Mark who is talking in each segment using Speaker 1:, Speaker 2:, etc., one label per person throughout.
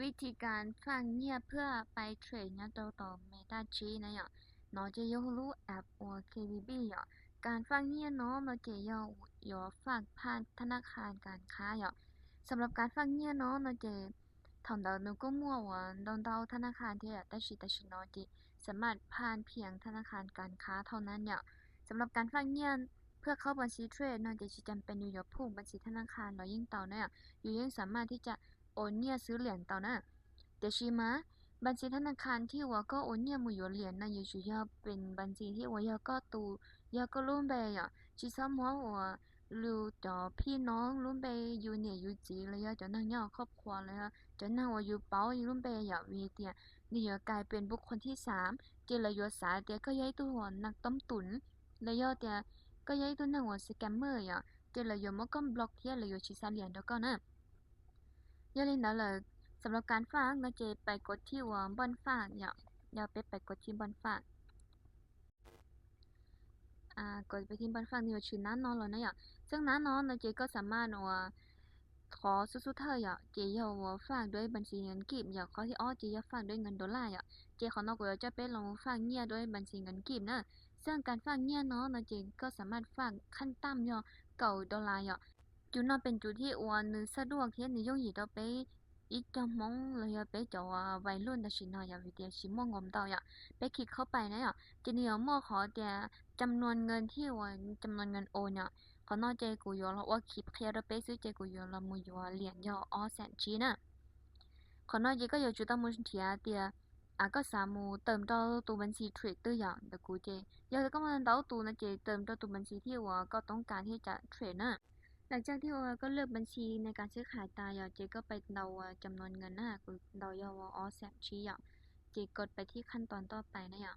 Speaker 1: วิธีการฟังเงียบเพื่อไปเทรดเนี่ยต่อเมตาชีนะอย่างเราจะยกรู้แอป或 KBB อย่างการฟังเงียบเนาะเราจะ要ฟังผ่านธนาคารการค้าอย่างสำหรับการฟังเงียบเนาะเราจะทำ到能够มั่วว่า到ธนาคารที่แต่เนาะที่สามารถผ่านเพียงธนาคารการค้าเท่านั้นอย่างสำหรับการฟังเงียบเพื่อเข้าบัญชีเทรดเนาะจะจำเป็นอยู่ผูกบัญชีธนาคารเรายิ่งต่อเนี่ยอยู่ยิ่งสามารถที่จะโอนเงียซื้อเหรียญต่อนะแต่ชีมาบัญชีธนาคารที่ว่าก็โอนเงียมือเหรียญนะอยู่主要เป็นบัญชีที่ว่า要ก็ร่วมไปอ่ะชีซ้ำว่ารู้ต่อพี่น้องร่วมไปอยู่เนี่ยอยู่จีเลยอ่ะจะนั่งเนี่ยครอบครัวเลยอ่ะจะนั่งว่าอยู่เป้าอยู่ร่วมไปอ่ะวีเดียนี่กลายเป็นบุคคลที่สามเจริญยศสาเดียก็ย้ายตัวนักต้มตุ๋นเลยอ่ะเดียก็ย้ายตัวนั่งว่าสแกมเมอร์อ่ะเจริญยศมันก็บล็อกเทียเลยอยู่ชีซาเหรียญแล้วก็นะอย่าลืมนะเลยสำหรับการฝากนะเจไปกดที่ว่าบอนฝากอย่าไปกดที่บอนฝากกดไปที่บอนฝากนี่ว่าชื่อน้านอนแล้วนะซึ่งน้านอนนะเจก็สามารถว่าขอสุดๆเธอเจอยากว่าฝากด้วยบัญชีเงินกีบขอที่เจอยากฝากด้วยเงินดอลลาร์เจขอนอกก็จะไปลองฝากเงียด้วยบัญชีเงินกีบนะซึ่งการฝากเงียเนาะนะเจก็สามารถฝากขั้นต่ำ$9จุดนั้นเป็นจุดที่ว่านึกสะดวกที่นิยมอยู่ต่อไปอีกจะมองเลยไปจะว่าวัยรุ่นแต่ชินอยวิดีชิมองงมต่อไปคลิกเข้าไปนะจะเนี่ยมอขอแต่จำนวนเงินที่ว่าจำนวนเงินโอนเขานอกใจกูยอแล้วว่าคลิปเคลียร์ไปซื้อใจกูยอแล้วมือยอเหรียญแสนชีนะเขานอกใจก็อยู่จุดตั้งมือเทียเตียก็สามารถเติม到ตัวบัญชีเทรดเตอร์แต่กูเจอยากจะก็มัน到ตัวนะเจเติม到ตัวบัญชีที่ว่าก็ต้องการที่จะเทรดนะหลังจากที่ว่าก็เลือกบัญชีในการซื้อขายตายเจก็ไปเดาจำนวนเงินนะกูเดายาวแสนชีเจกดไปที่ขั้นตอนต่อไปนะ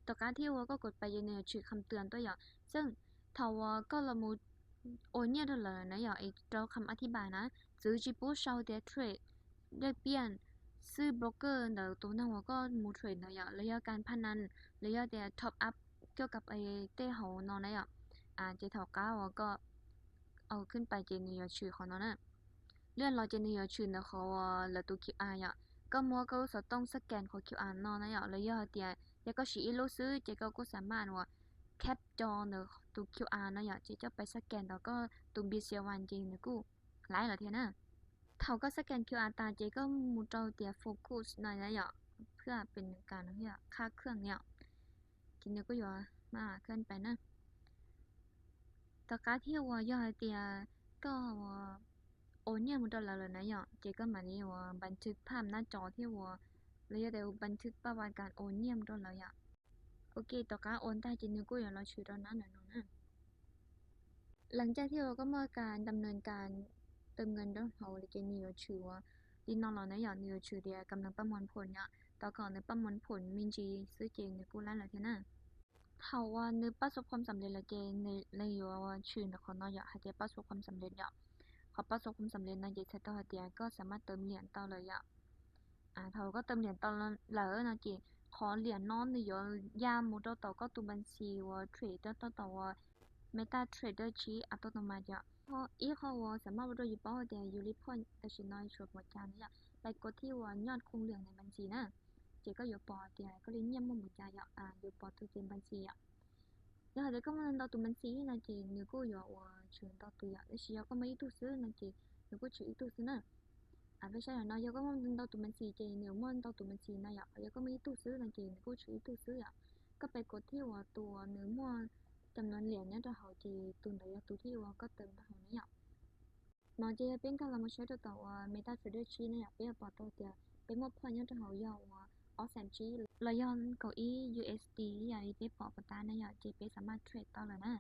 Speaker 1: ต่อการที่ว่าก็กดไปยืนในชื่อคำเตือนตัวซึ่งถ้าว่าก็ละมุดโอนเนี่ยเท่าไหร่นะไอ้เราคำอธิบายนะซื้อจีบูชาวเดทเทรดได้เปลี่ยนซื้อบล็อกเกอร์เดี๋ยวตัวนั้นว่าก็มูเทรดนะระยะการพนันระยะแต่ท็อปอัพเกี่ยวกับไอ้เต้เขานอนนะเจเท่าก้าวก็เอาขึ้นไปเจนี่ชื่อของนอนนะเลื่อนรอเจนี่ชื่อนะเขาแล้วตัว QR ก็มัวก็จะต้องสแกนของ QR นอนนะระยะเดียแล้วก็ชีอิโลซื้อเจก็สามารถว่าแคปจอเนอะตัว QR นะเจจะไปสแกนแล้วก็ตัว BCL1 เจนะกูไลน์เหรอเทียนะเขาก็สแกน QR ตาเจก็มูเจ้าเตียโฟกัสหน่อยนะเพื่อเป็นการค่าเครื่องกินก็อยู่มาเคลื่อนไปนะต่อการที่ว่าย่อเตียก็โอนเนี่ยมันตลอดเลยนะเจก็มานี่ว่าบันทึกภาพหน้าจอที่ว่าแล้วเดี๋ยวบันทึกประวัติการโอนเนี่ยมันตลอดโอเคต่อการโอนได้จริงก็อย่างเราชื่อตอนนั้นนะน้องนะหลังจากที่เราก็มาการดำเนินการเติมเงินด้วยเราเลยเจนี่ชื่อว่าดินนอนเราเนี่ยนี่ชื่อเดียกำลังประมวลผลต่อก่อนในประมวลผลมินจีซื้อเจงในกูร้านอะไรเท่านั้นเขาว่านึกประสบความสำเร็จละเจในว่าชื่อนะเขาเนาะให้เจประสบความสำเร็จเขาประสบความสำเร็จในเจสต่อเดียก็สามารถเติมเหรียญต่อเลยเขาก็เติมเหรียญต่อแล้วนะเจขอเหรียญนอนในยามมุดต่อก็ตัวบัญชีว่าเทรดต่อว่า Meta Trader ชีอัตโนมัติพออีเขาว่าสามารถว่าอยู่เป้าเดียยูริพอนแต่ชิน้อยชดหมดจานเนี่ยไปกดที่ว่ายอดคงเหลืองในบัญชีนะเจก็อยู่ปอเดียก็เลยเงียบหมดใจอยู่ปอตัวเต็มบัญชี然后这个么到我们自己那些如果要我全到对那需要个么一度时那些如果去一度时呢不晓得那有个么到我们自己nếu么到我们自己那有个么一度时那些如果去一度时ก็ไปกดที่ว่าตัวเนื้อมัวจำนวนเหรียญเนี่ยจะเขาจีตุนระยะตัวที่ว่าก็เติมเขาเนี่ยนอกจากเป็นการละมาใช้ตัวว่า Meta Trader ชีเนี่ยเป็นปอตัวเดียวเป็นมอบพอเนี่ยจะเขายาวว่าออสแซนชีระยะเก้าอี้ USD อย่างที่เป็นปอปตาเนี่ยจีเป็นสามารถเทรดต่อเลยนะ